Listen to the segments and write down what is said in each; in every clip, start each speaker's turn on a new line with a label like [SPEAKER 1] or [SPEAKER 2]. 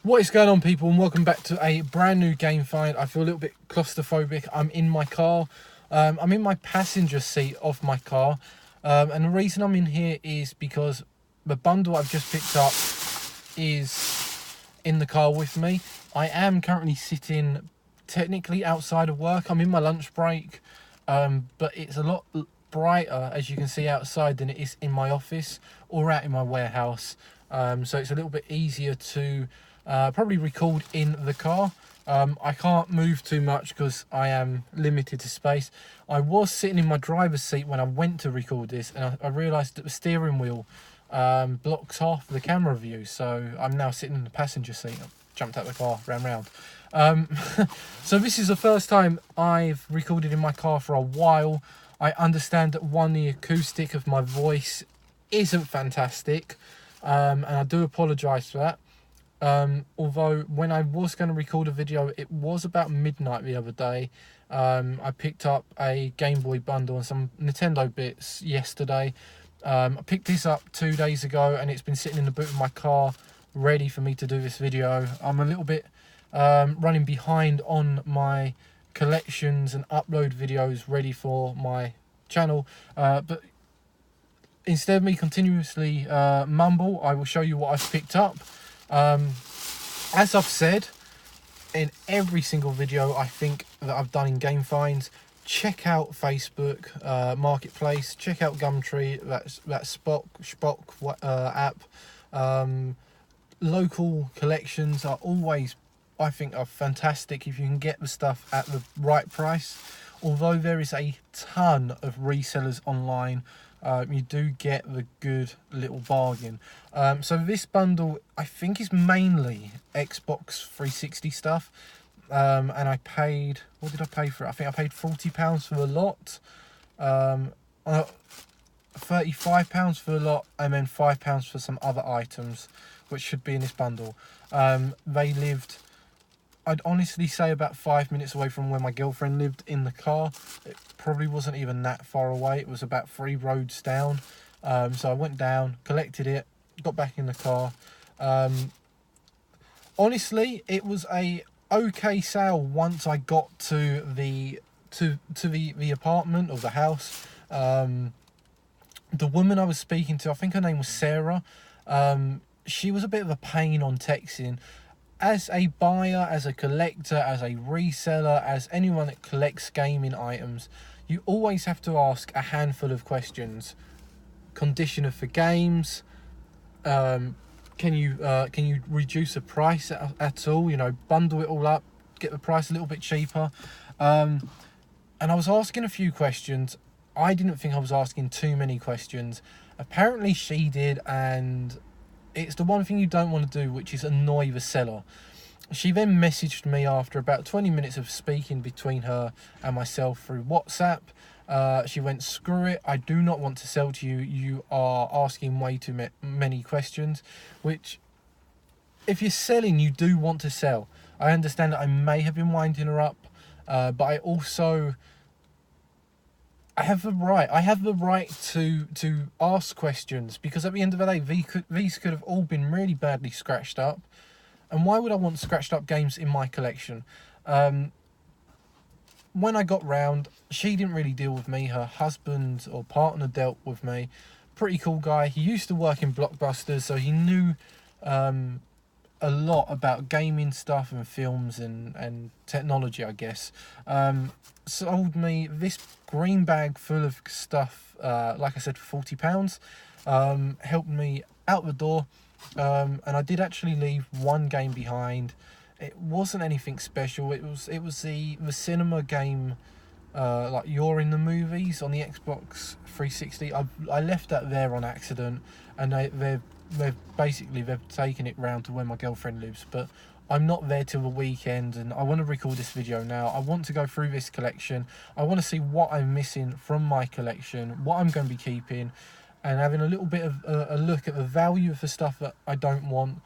[SPEAKER 1] What is going on, people, and welcome back to a brand new Gamefind. I feel a little bit claustrophobic. I'm in my car. I'm in my passenger seat of my car. And the reason I'm in here is because the bundle I've just picked up is in the car with me. I am currently sitting technically outside of work. I'm in my lunch break, but it's a lot brighter, as you can see outside, than it is in my office or out in my warehouse. So it's a little bit easier to probably record in the car. I can't move too much because I am limited to space. I was sitting in my driver's seat when I went to record this, and I realised that the steering wheel blocks off the camera view, so I'm now sitting in the passenger seat. I jumped out of the car, ran round. So this is the first time I've recorded in my car for a while. I understand that the acoustic of my voice isn't fantastic, and I do apologise for that. Although when I was going to record a video, it was about midnight the other day. I picked up a Game Boy bundle and some Nintendo bits yesterday. I picked this up 2 days ago, and it's been sitting in the boot of my car ready for me to do this video. I'm a little bit running behind on my collections and upload videos ready for my channel, but instead of me continuously mumble, I will show you what I've picked up. As I've said in every single video I think that I've done in Gamefinds, check out Facebook Marketplace, check out Gumtree, that Spock app. Local collections are always, I think, are fantastic if you can get the stuff at the right price. Although there is a ton of resellers online, you do get the good little bargain. So this bundle, I think, is mainly Xbox 360 stuff. And I paid, what did I pay for it? I think I paid £40 for the lot. £35 for the lot, and then £5 for some other items, which should be in this bundle. They lived, I'd honestly say, about 5 minutes away from where my girlfriend lived in the car. It probably wasn't even that far away. It was about 3 roads down. So I went down, collected it, got back in the car. Honestly, it was a okay sale once I got to the apartment or the house. The woman I was speaking to, I think her name was Sarah. She was a bit of a pain on texting. As a buyer, as a collector, as a reseller, as anyone that collects gaming items, you always have to ask a handful of questions. Condition of the games. Can you reduce the price at all? You know, bundle it all up, get the price a little bit cheaper. And I was asking a few questions. I didn't think I was asking too many questions. Apparently she did, and it's the one thing you don't want to do, which is annoy the seller. She then messaged me after about 20 minutes of speaking between her and myself through WhatsApp. She went, "Screw it, I do not want to sell to you. You are asking way too many questions." Which, if you're selling, you do want to sell. I understand that I may have been winding her up, but I also, I have the right to ask questions, because at the end of the day, these could have all been really badly scratched up. And why would I want scratched up games in my collection? When I got round, she didn't really deal with me. Her husband or partner dealt with me. Pretty cool guy. He used to work in Blockbusters, so he knew a lot about gaming stuff and films and technology, I guess. Sold me this green bag full of stuff, like I said, for £40. Helped me out the door, and I did actually leave one game behind. It wasn't anything special. It was the cinema game, like You're in the Movies on the Xbox 360. I left that there on accident, and they've taken it round to where my girlfriend lives, but I'm not there till the weekend, and I want to record this video now. I want to go through this collection. I want to see what I'm missing from my collection, what I'm going to be keeping, and having a little bit of a look at the value of the stuff that I don't want,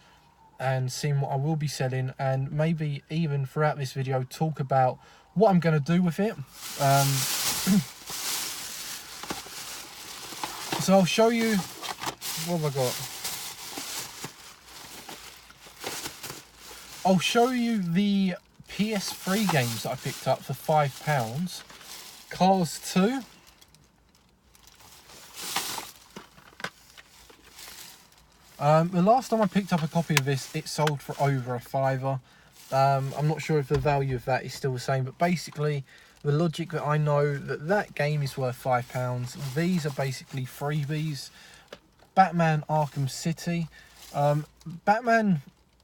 [SPEAKER 1] and seeing what I will be selling, and maybe even throughout this video talk about what I'm going to do with it. So I'll show you what have I got. I'll show you the PS3 games that I picked up for £5. Cars 2. The last time I picked up a copy of this, it sold for over a £5. I'm not sure if the value of that is still the same, but basically the logic that I know that game is worth £5. These are basically freebies. Batman Arkham City. Batman,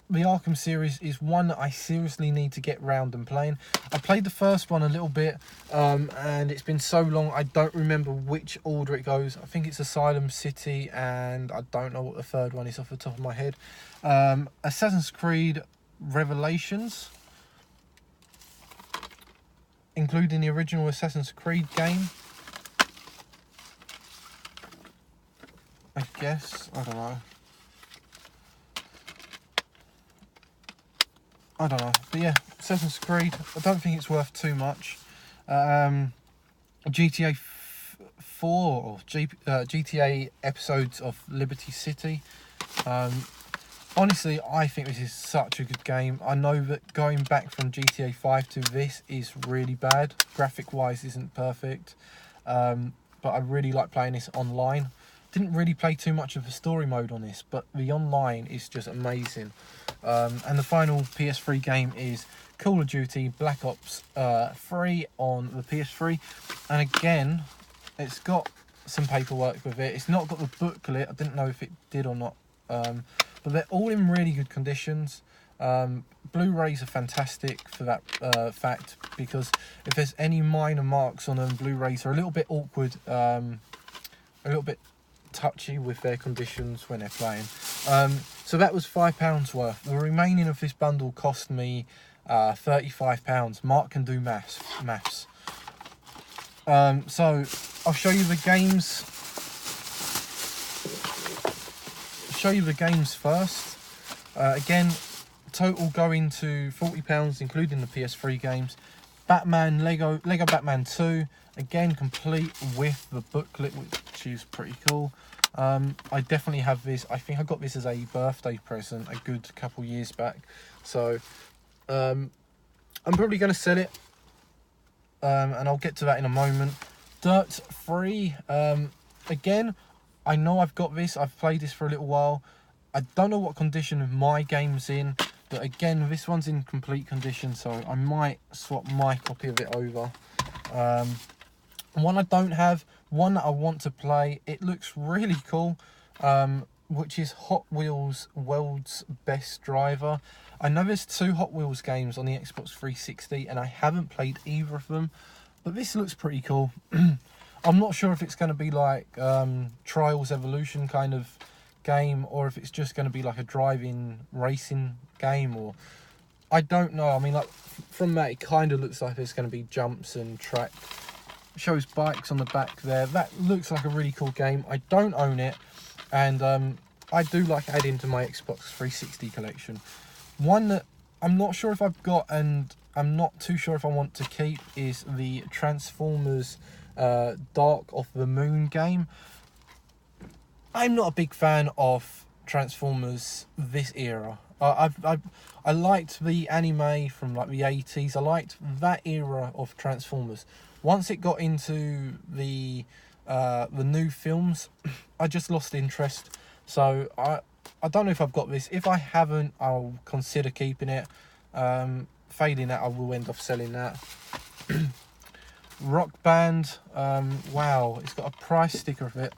[SPEAKER 1] the Arkham series, is one that I seriously need to get round and playing. I played the first one a little bit, and it's been so long I don't remember which order it goes. I think it's Asylum City, and I don't know what the third one is off the top of my head. Assassin's Creed Revelations, including the original Assassin's Creed game. I guess, I don't know. But yeah, Assassin's Creed, I don't think it's worth too much. GTA 4 or GTA episodes of Liberty City. Honestly, I think this is such a good game. I know that going back from GTA 5 to this is really bad. Graphic wise isn't perfect, but I really like playing this online. Didn't really play too much of the story mode on this, but the online is just amazing. And the final PS3 game is Call of Duty Black Ops 3 on the PS3. And again, it's got some paperwork with it. It's not got the booklet. I didn't know if it did or not. But they're all in really good conditions. Blu-rays are fantastic for that fact, because if there's any minor marks on them, Blu-rays are a little bit awkward, a little bit touchy with their conditions when they're playing. So that was £5 worth. The remaining of this bundle cost me £35. Mark can do maths. So I'll show you the games. First. Again, total going to £40, including the PS3 games. Lego Batman 2, again complete with the booklet, which is pretty cool. I definitely have this. I think I got this as a birthday present a good couple years back, so I'm probably going to sell it, and I'll get to that in a moment. Dirt 3, again, I know I've got this. I've played this for a little while. I don't know what condition my game's in, but again, this one's in complete condition, so I might swap my copy of it over. One I don't have, one that I want to play. It looks really cool, which is Hot Wheels World's Best Driver. I know there's 2 Hot Wheels games on the Xbox 360, and I haven't played either of them, but this looks pretty cool. I'm not sure if it's going to be like Trials Evolution kind of game, or if it's just going to be like a driving racing game, or I don't know. I mean, like, from that it kind of looks like there's going to be jumps and track. Shows bikes on the back there. That looks like a really cool game. I don't own it, and I do like adding to my Xbox 360 collection. One that I'm not sure if I've got, and I'm not too sure if I want to keep, is the Transformers Dark of the Moon game. I'm not a big fan of Transformers this era. I liked the anime from like the 80s. I liked that era of Transformers. Once it got into the new films, I just lost interest. So I don't know if I've got this. If I haven't, I'll consider keeping it. Failing that, I will end up selling that. Rock Band, wow, it's got a price sticker of it.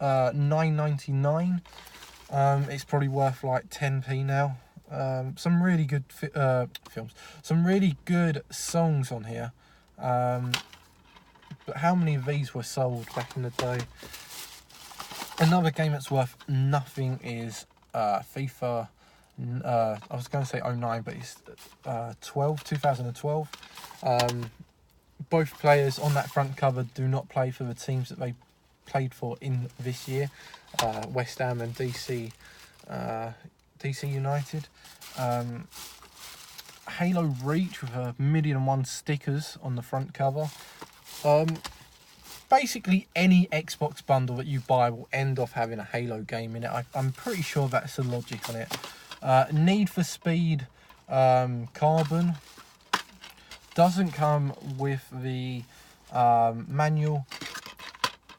[SPEAKER 1] $9.99. It's probably worth like 10p now. Some really good films, some really good songs on here. But how many of these were sold back in the day? Another game that's worth nothing is FIFA. I was going to say 09, but it's 2012. Both players on that front cover do not play for the teams that they played for in this year. West Ham and DC United. Halo Reach with 1,000,001 stickers on the front cover. Basically any Xbox bundle that you buy will end off having a Halo game in it. I'm pretty sure that's the logic on it. Need for Speed Carbon. Doesn't come with the manual.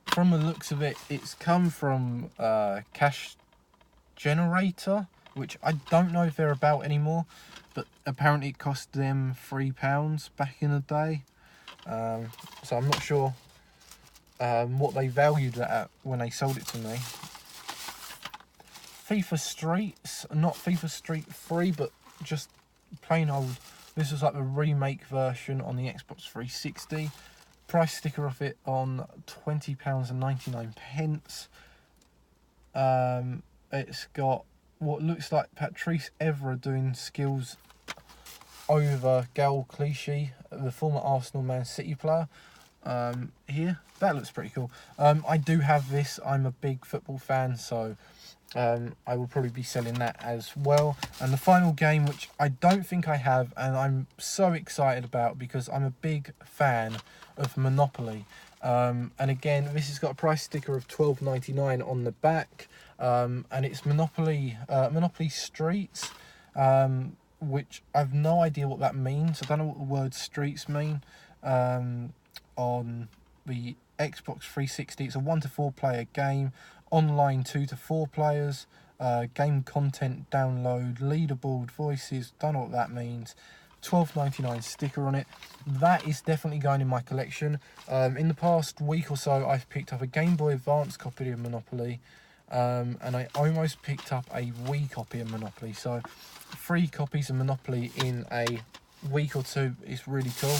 [SPEAKER 1] From the looks of it, it's come from Cash Generator, which I don't know if they're about anymore, but apparently it cost them £3 back in the day. So I'm not sure what they valued it at when they sold it to me. FIFA Streets, not FIFA Street 3, but just plain old. This was like the remake version on the Xbox 360. Price sticker of it on £20.99. It's got what looks like Patrice Evra doing skills over Gal Clichy, the former Arsenal Man City player. Here, that looks pretty cool. I do have this. I'm a big football fan, so I will probably be selling that as well. And the final game, which I don't think I have, and I'm so excited about because I'm a big fan of Monopoly. And again, this has got a price sticker of £12.99 on the back, and it's Monopoly Streets, which I've no idea what that means. I don't know what the word streets mean. On the Xbox 360, it's a 1 to 4 player game, online 2 to 4 players, game content download, leaderboard, voices, don't know what that means. £12.99 sticker on it. That is definitely going in my collection. In the past week or so, I've picked up a Game Boy Advance copy of Monopoly, and I almost picked up a Wii copy of Monopoly. So 3 copies of Monopoly in a week or two is really cool.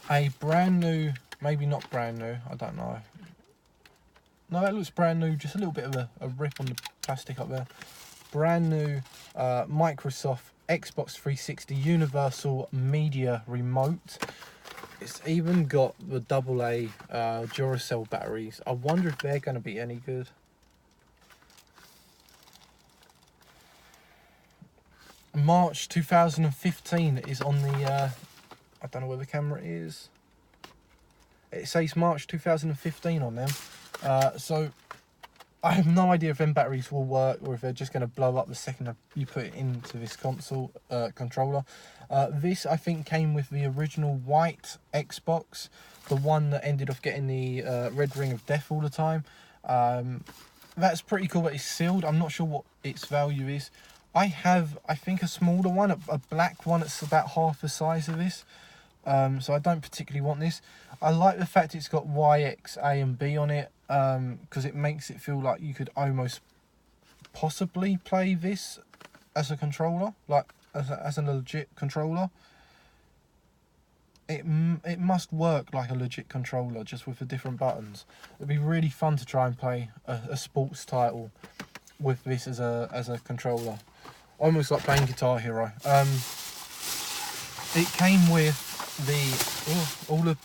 [SPEAKER 1] A brand new, maybe not brand new, I don't know. No, that looks brand new, just a little bit of a rip on the plastic up there. Brand new Microsoft Xbox 360 Universal Media Remote. It's even got the AA Duracell batteries. I wonder if they're going to be any good. March 2015 is on the, I don't know where the camera is. It says March 2015 on them. So I have no idea if them batteries will work or if they're just going to blow up the second you put it into this console controller. This, I think, came with the original white Xbox, the one that ended up getting the red ring of death all the time. That's pretty cool that it's sealed. I'm not sure what its value is. I have, I think, a smaller one, a black one that's about half the size of this. So I don't particularly want this. I like the fact it's got Y, X, A and B on it, because it makes it feel like you could almost possibly play this as a controller, like as a legit controller. It must work like a legit controller, just with the different buttons. It'd be really fun to try and play a sports title with this as a controller, almost like playing Guitar Hero. It came with all the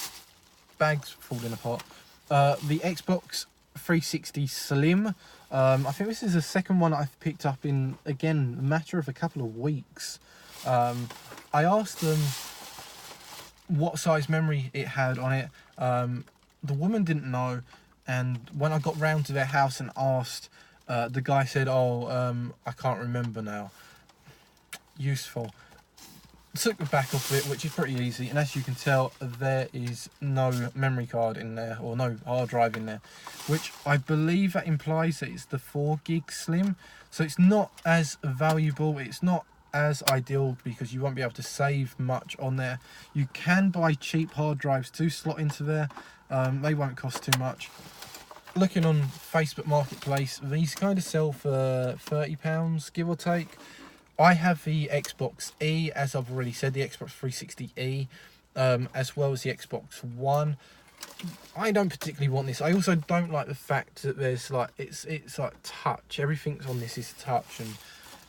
[SPEAKER 1] bags falling apart. The Xbox 360 Slim. I think this is the second one I've picked up in, again, a matter of a couple of weeks. I asked them what size memory it had on it. The woman didn't know, and when I got round to their house and asked, the guy said, I can't remember now. Useful. Took the back off of it, which is pretty easy, and as you can tell, there is no memory card in there, or no hard drive in there, which I believe that implies that it's the 4 gig Slim, so it's not as valuable, it's not as ideal, because you won't be able to save much on there. You can buy cheap hard drives to slot into there. They won't cost too much. Looking on Facebook Marketplace, these kind of sell for £30, give or take. I have the Xbox E, as I've already said, the Xbox 360E, as well as the Xbox One. I don't particularly want this. I also don't like the fact that there's like it's like touch. Everything's on this is touch, and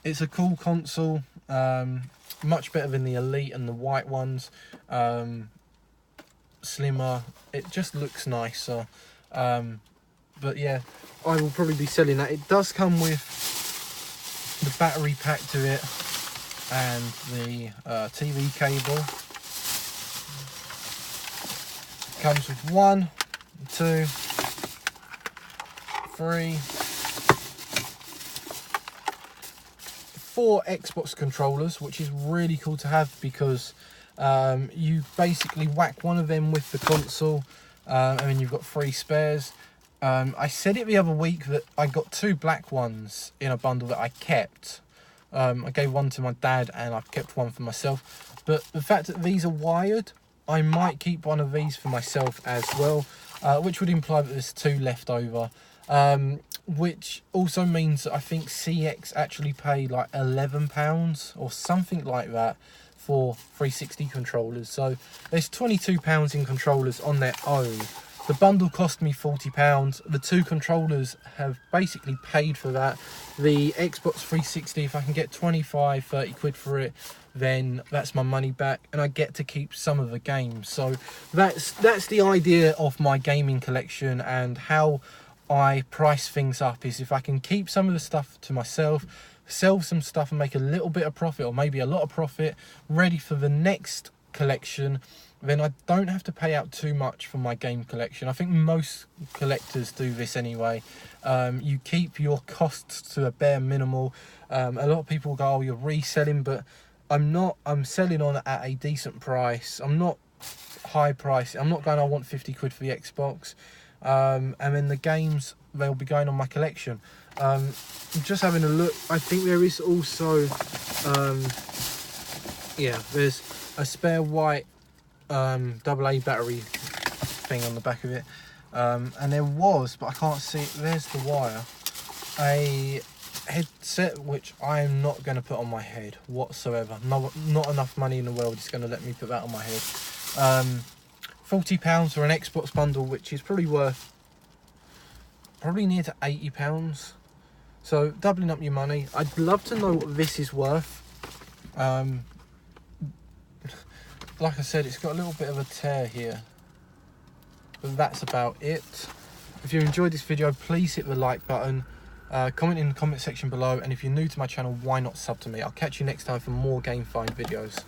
[SPEAKER 1] it's a cool console. Much better than the Elite and the white ones. Slimmer. It just looks nicer. But yeah, I will probably be selling that. It does come with the battery pack to it and the TV cable. Comes with 1, 2, 3, 4 Xbox controllers, which is really cool to have because you basically whack one of them with the console, and then you've got 3 spares. I said it the other week that I got 2 black ones in a bundle that I kept. I gave one to my dad and I've kept one for myself. But the fact that these are wired, I might keep one of these for myself as well, which would imply that there's 2 left over. Which also means that I think CX actually paid like £11 or something like that for 360 controllers. So there's £22 in controllers on their own. The bundle cost me £40. The 2 controllers have basically paid for that. The Xbox 360, if I can get 25-30 quid for it, then that's my money back and I get to keep some of the games. So that's the idea of my gaming collection, and how I price things up is if I can keep some of the stuff to myself, sell some stuff and make a little bit of profit, or maybe a lot of profit, ready for the next collection, then I don't have to pay out too much for my game collection. I think most collectors do this anyway. You keep your costs to a bare minimal. A lot of people go, oh, you're reselling, but I'm not. I'm selling on at a decent price. I'm not high price. I'm not going, I want 50 quid for the Xbox. And then the games, they'll be going on my collection. I'm just having a look. I think there is also yeah, there's a spare white AA battery thing on the back of it, and there was, but I can't see it, there's the wire, a headset which I am not going to put on my head whatsoever. Not enough money in the world is going to let me put that on my head. £40 for an Xbox bundle, which is probably worth near to £80. So doubling up your money. I'd love to know what this is worth. Like I said, it's got a little bit of a tear here, but that's about it. If you enjoyed this video, please hit the like button, comment in the comment section below, and if you're new to my channel, why not sub to me? I'll catch you next time for more Gamefind videos.